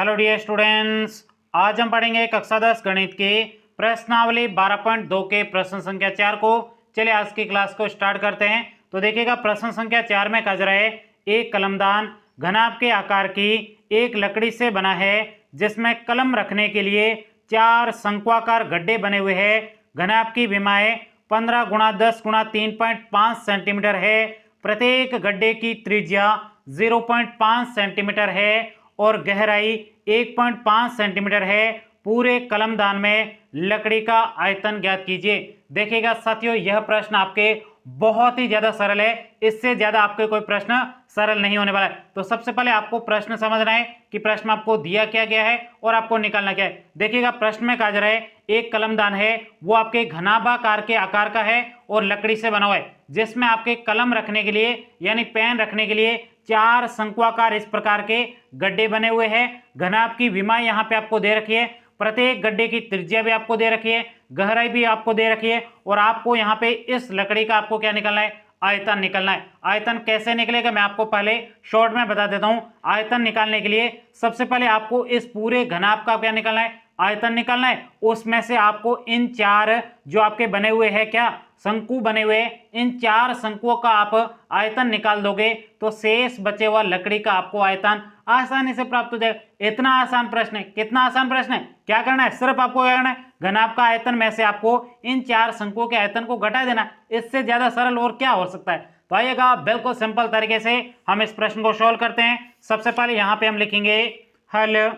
Hello dear students, आज हम पढ़ेंगे कक्षा 10 गणित की प्रश्नावली 12.2 के प्रश्न संख्या 4 को। चलिए आज की क्लास को स्टार्ट करते हैं। तो देखिएगा, प्रश्न संख्या 4 में कह रहा है एक कलमदान घनाभ के आकार की एक लकड़ी से बना है जिसमें कलम रखने के लिए 4 शंक्वाकार गड्ढे बने हुए हैं। घनाभ की विमाएं 15 × 10 × 3.5 सेंटीमीटर है। प्रत्येक गड्ढे की त्रिज्या 0.5 सेंटीमीटर है और गहराई 1.5 सेंटीमीटर है। पूरे कलमदान में लकड़ी का आयतन ज्ञात कीजिए। देखिएगा साथियों, यह प्रश्न आपके बहुत ही ज्यादा सरल है, इससे ज्यादा आपके कोई प्रश्न सरल नहीं होने वाला है। तो सबसे पहले आपको प्रश्न समझना है कि प्रश्न आपको दिया क्या गया है और आपको निकालना क्या है। देखिएगा, प्रश्न में कहा जा रहा है एक कलमदान है, वो आपके घनाभाकार के आकार का है और लकड़ी से बना हुआ है, जिसमें आपके कलम रखने के लिए यानी पेन रखने के लिए 4 शंक्वाकार इस प्रकार के गड्ढे बने हुए हैं। घनाभ की विमाएं यहाँ पे आपको दे रखी है, प्रत्येक गड्ढे की त्रिज्या भी आपको दे रखी है, गहराई भी आपको दे रखी है और आपको यहाँ पे इस लकड़ी का आपको क्या निकालना है, आयतन निकालना है। आयतन कैसे निकलेगा मैं आपको पहले शॉर्ट में बता देता हूं। आयतन निकालने के लिए सबसे पहले आपको इस पूरे घनाभ का क्या निकालना है, आयतन निकालना है। उसमें से आपको इन 4 जो आपके बने हुए हैं क्या शंकु बने हुए, इन 4 शंकुओं का आप आयतन निकाल दोगे तो शेष बचे हुआ लकड़ी का आपको आयतन आसानी से प्राप्त हो जाएगा। इतना आसान प्रश्न है। कितना आसान प्रश्न है। क्या करना है, सिर्फ आपको क्या करना है, घनाभ का आयतन में से आपको इन 4 शंकुओं के आयतन को घटा देना। इससे ज्यादा सरल और क्या हो सकता है। तो आइएगा, बिल्कुल सिंपल तरीके से हम इस प्रश्न को सॉल्व करते हैं। सबसे पहले यहां पे हम लिखेंगे हल।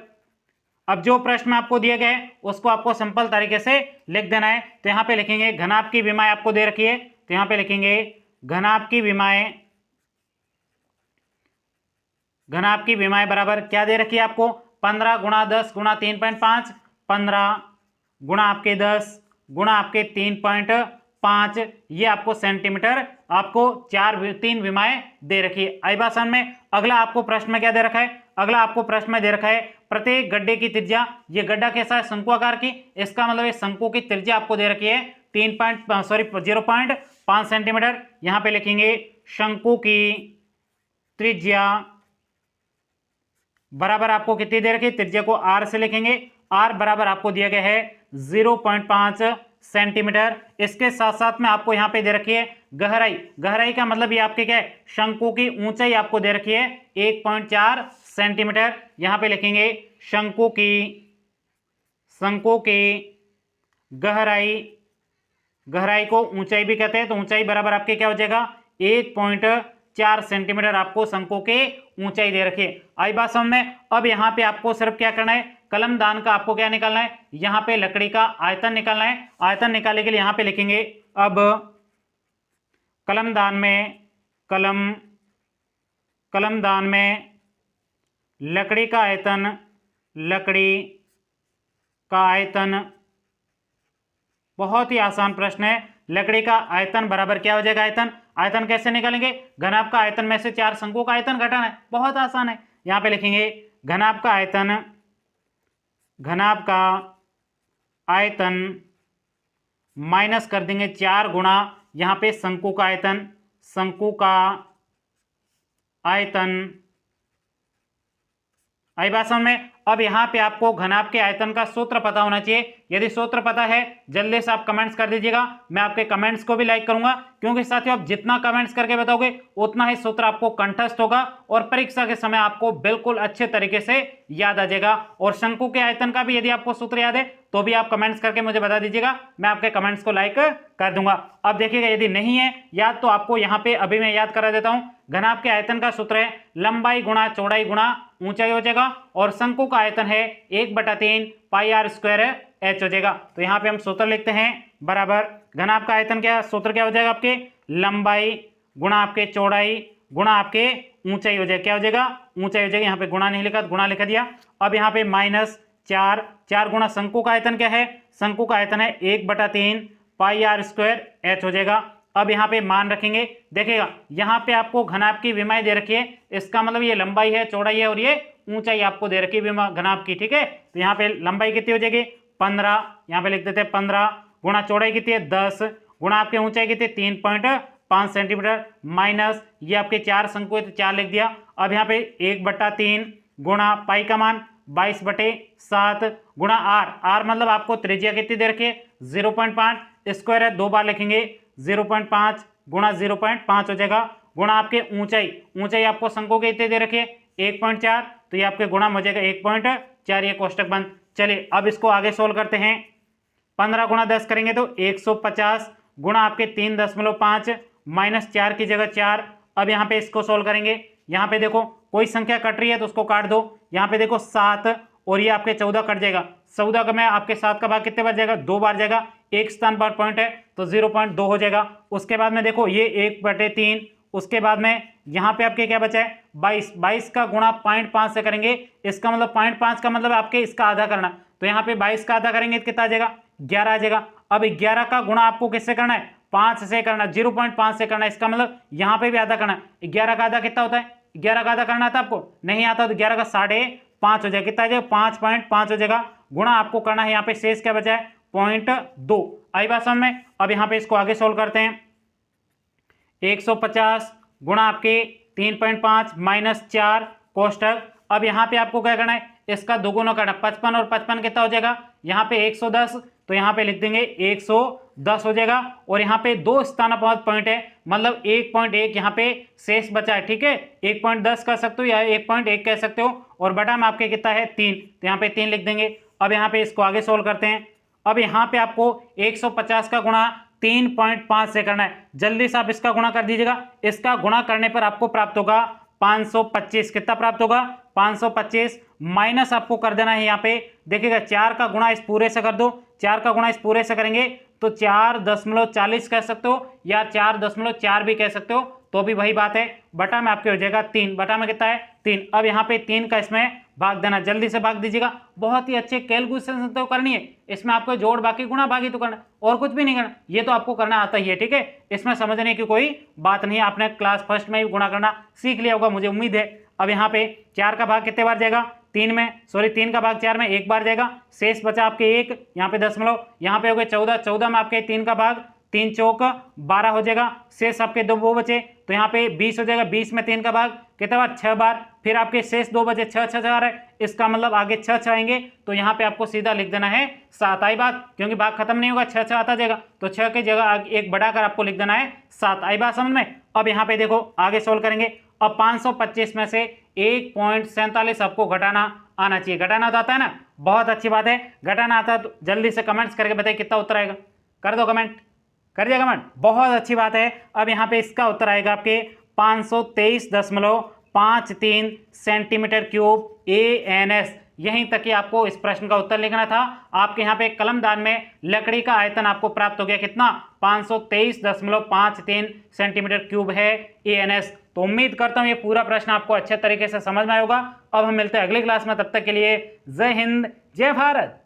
अब जो प्रश्न आपको दिए गए उसको आपको सिंपल तरीके से लिख देना है। तो यहां पे लिखेंगे घनाभ की विमाएं आपको दे रखी है, तो यहां पे लिखेंगे घनाभ की विमाएं बराबर क्या दे रखी है आपको, 15 × 10 × 3.5, 15 गुणा आपके 10 गुणा आपके 3.5, ये आपको सेंटीमीटर आपको 3 विमाएं दे रखी है। आई बात समझ में। अगला आपको प्रश्न में क्या दे रखा है, अगला आपको प्रश्न में दे रखा है प्रत्येक गड्ढे की त्रिज्या। ये गड्ढा कैसा है, शंकु आकार की, इसका मतलब इस शंकु की त्रिज्या आपको दे रखी है 0.5 सेंटीमीटर। यहां पे लिखेंगे शंकु की त्रिज्या बराबर आपको कितनी दे रखी है, त्रिज्या को r से लिखेंगे। r बराबर आपको दिया गया है 0.5 सेंटीमीटर। इसके साथ साथ में आपको यहां पे दे रखी है गहराई। गहराई का मतलब ये आपके क्या है, शंकु की ऊंचाई आपको दे रखी है 1.4 सेंटीमीटर। यहां पे लिखेंगे शंकु की गहराई को ऊंचाई भी कहते हैं, तो ऊंचाई बराबर आपके क्या हो जाएगा 1.4 सेंटीमीटर आपको शंकु के ऊंचाई दे रखी है। आई बात समझ में। अब यहां पे आपको सिर्फ क्या करना है, कलमदान का आपको क्या निकालना है, यहां पे लकड़ी का आयतन निकालना है। आयतन निकालने के लिए यहां पे लिखेंगे अब कलमदान में लकड़ी का आयतन बहुत ही आसान प्रश्न है। लकड़ी का आयतन बराबर क्या हो जाएगा, आयतन कैसे निकालेंगे, घनाभ का आयतन में से 4 शंकुओं का आयतन घटाना है, बहुत आसान है। यहां पे लिखेंगे घनाभ का आयतन माइनस कर देंगे 4 गुणा यहां पे शंकु का आयतन। आई बात समझ में। अब यहां पे आपको घनाभ के आयतन का सूत्र पता होना चाहिए। यदि सूत्र पता है जल्दी से आप कमेंट्स कर दीजिएगा, मैं आपके कमेंट्स को भी लाइक करूंगा, क्योंकि साथियों आप जितना कमेंट्स करके बताओगे उतना ही सूत्र आपको कंठस्थ होगा और परीक्षा के समय आपको बिल्कुल अच्छे तरीके से याद आ जाएगा। और शंकु के आयतन का भी यदि आपको सूत्र याद है तो भी आप कमेंट्स करके मुझे बता दीजिएगा, मैं आपके कमेंट्स को लाइक कर दूंगा। अब देखिएगा, यदि नहीं है याद तो आपको यहाँ पे अभी मैं याद करा देता हूं। घनाभ के आयतन का सूत्र है लंबाई गुणा चौड़ाई गुणा ऊंचाई हो जाएगा, और शंकु का आयतन है 1/3 πr² h हो जाएगा। तो यहाँ पे हम सूत्र लिखते हैं बराबर घनाभ का आयतन क्या सूत्र क्या हो जाएगा आपके, लंबाई गुणा आपके चौड़ाई गुणा आपके ऊंचाई हो जाएगा। क्या हो जाएगा, ऊंचाई हो जाएगी। यहाँ पे गुणा नहीं लिखा, गुणा लिख दिया। अब यहाँ पे -4 गुणा शंकु का आयतन क्या है, शंकु का आयतन है 1/3 πr² h हो जाएगा। अब यहाँ पे मान रखेंगे। देखिएगा, यहाँ पे आपको घनाभ की विमाएं दे रखी है, इसका मतलब ये लंबाई है चौड़ाई है और ये ऊंचाई आपको दे रखी है घनाभ की, ठीक है। तो यहाँ पे लंबाई कितनी हो जाएगी 15, यहाँ पे लिख देते हैं 15 गुणा चौड़ाई कितनी है 10 गुणा आपके ऊंचाई कितनी 3.5 सेंटीमीटर माइनस ये आपके 4 शंकु है तो 4 लिख दिया। अब यहाँ पे 1/3 गुणा पाई का मान 22/7 गुणा r मतलब आपको त्रिज्या कितनी दे रखी है 0.5, स्क्वायर है 2 बार लिखेंगे 0.5 गुणा 0.5 हो जाएगा, गुणा आपके ऊंचाई आपको शंकु की कितनी दे रखी है 1.4, तो ये आपके गुणा हो जाएगा 1.4, ये कोष्टक बंद। चलिए अब इसको आगे सोल्व करते हैं। 15 गुणा 10 करेंगे तो 150 गुणा आपके 3.5 माइनस 4 की जगह 4। अब यहाँ पे इसको सोल्व करेंगे। यहाँ पे देखो कोई संख्या कट रही है तो उसको काट दो। यहाँ पे देखो 7 और ये आपके 14 कट जाएगा। 14 का मैं आपके 7 का भाग कितने बार जाएगा 2 बार जाएगा, एक स्थान पर पॉइंट है तो 0.2 हो जाएगा। उसके बाद में देखो ये 1/3, उसके बाद में यहाँ पे आपके क्या बचा है 22 का गुणा 0.5 से करेंगे, इसका मतलब 0.5 का मतलब आपके इसका आधा करना, तो यहाँ पे 22 का आधा करेंगे तो कितना आ जाएगा 11 आ जाएगा। अब 11 का गुणा आपको किससे करना है 5 से करना, 0.5 से करना है, इसका मतलब यहाँ पे भी आधा करना है। 11 का आधा कितना होता है 11 का आधा करना आता आपको नहीं आता तो 11 का 5.5 हो जाएगा, कितना आ जाएगा 5.5 हो जाएगा, गुणा आपको करना है यहाँ पे शेष क्या बचा है 0.2। आई बात समझ में। अब यहाँ पे इसको आगे सोल्व करते हैं। 150 गुणा आपके 3.5 माइनस 4 कोष्टक। अब यहाँ पे आपको क्या करना है इसका दोगुना करना, 55 और 55 कितना हो जाएगा यहाँ पे 110, तो यहाँ पे लिख देंगे 110 हो जाएगा। और यहाँ पे 2 स्थानापन्न पॉइंट है मतलब 1.1 यहाँ पे शेष बचा है, ठीक है 1.10 कह सकते हो या 1.1 कह सकते हो, और बटा में आपके कितना है 3, तो यहाँ पे 3 लिख देंगे। अब यहाँ पे इसको आगे सोल्व करते हैं। अब यहाँ पे आपको 150 का गुणा 3.5 से करना है, जल्दी से आप इसका गुणा कर दीजिएगा। इसका गुणा करने पर आपको प्राप्त होगा 525, कितना प्राप्त होगा 525, माइनस आपको कर देना है यहाँ पे देखिएगा 4 का गुणा इस पूरे से कर दो, 4 का गुणा इस पूरे से करेंगे तो 4.40 कह सकते हो या 4.4 भी कह सकते हो, तो भी वही बात है, बटा में आपके हो जाएगा 3, बटा में कितना है 3। अब यहाँ पे 3 का इसमें भाग देना, जल्दी से भाग दीजिएगा। बहुत ही अच्छे कैलकुलेशन तो करनी है, इसमें आपको जोड़ बाकी गुणा भागी तो करना और कुछ भी नहीं करना, ये तो आपको करना आता ही है, ठीक है इसमें समझने की कोई बात नहीं है, आपने क्लास फर्स्ट में भी गुणा करना सीख लिया होगा मुझे उम्मीद है। अब यहाँ पे 4 का भाग कितने बार जाएगा 3 का भाग 4 में 1 बार जाएगा, शेष बचा आपके 1, यहाँ पे दशमलव, यहाँ पे हो गए 14 में आपके 3 का भाग 3 चौक 12 हो जाएगा, शेष आपके 2 बचे तो यहाँ पे 20 हो जाएगा, 20 में 3 का भाग कितने बार 6 बार, फिर आपके शेष 2 बचे 6 4 है, इसका मतलब आगे 6 आएंगे तो यहाँ पे आपको सीधा लिख देना है 7। आई बात, क्योंकि भाग खत्म नहीं होगा 6 आता जाएगा तो 6 की जगह 1 बढ़ाकर आपको लिख देना है 7। आई बात समझ में। अब यहाँ पे देखो आगे सोल्व करेंगे। अब 525 में से 1.47 आपको घटाना आना चाहिए, घटाना तो आता है ना, बहुत अच्छी बात है, घटाना आता है तो जल्दी से कमेंट्स करके बताइए कितना उत्तर आएगा, कर दो कमेंट, कर दिया कमेंट, बहुत अच्छी बात है। अब यहाँ पे इसका उत्तर आएगा आपके 523.53 सेंटीमीटर क्यूब ANS। यहीं तक ही आपको इस प्रश्न का उत्तर लिखना था। आपके यहाँ पे कलमदान में लकड़ी का आयतन आपको प्राप्त हो गया कितना 523.53 सेंटीमीटर क्यूब है ANS। तो उम्मीद करता हूँ ये पूरा प्रश्न आपको अच्छे तरीके से समझ में आएगा। अब हम मिलते हैं अगली क्लास में, तब तक के लिए जय हिंद जय भारत।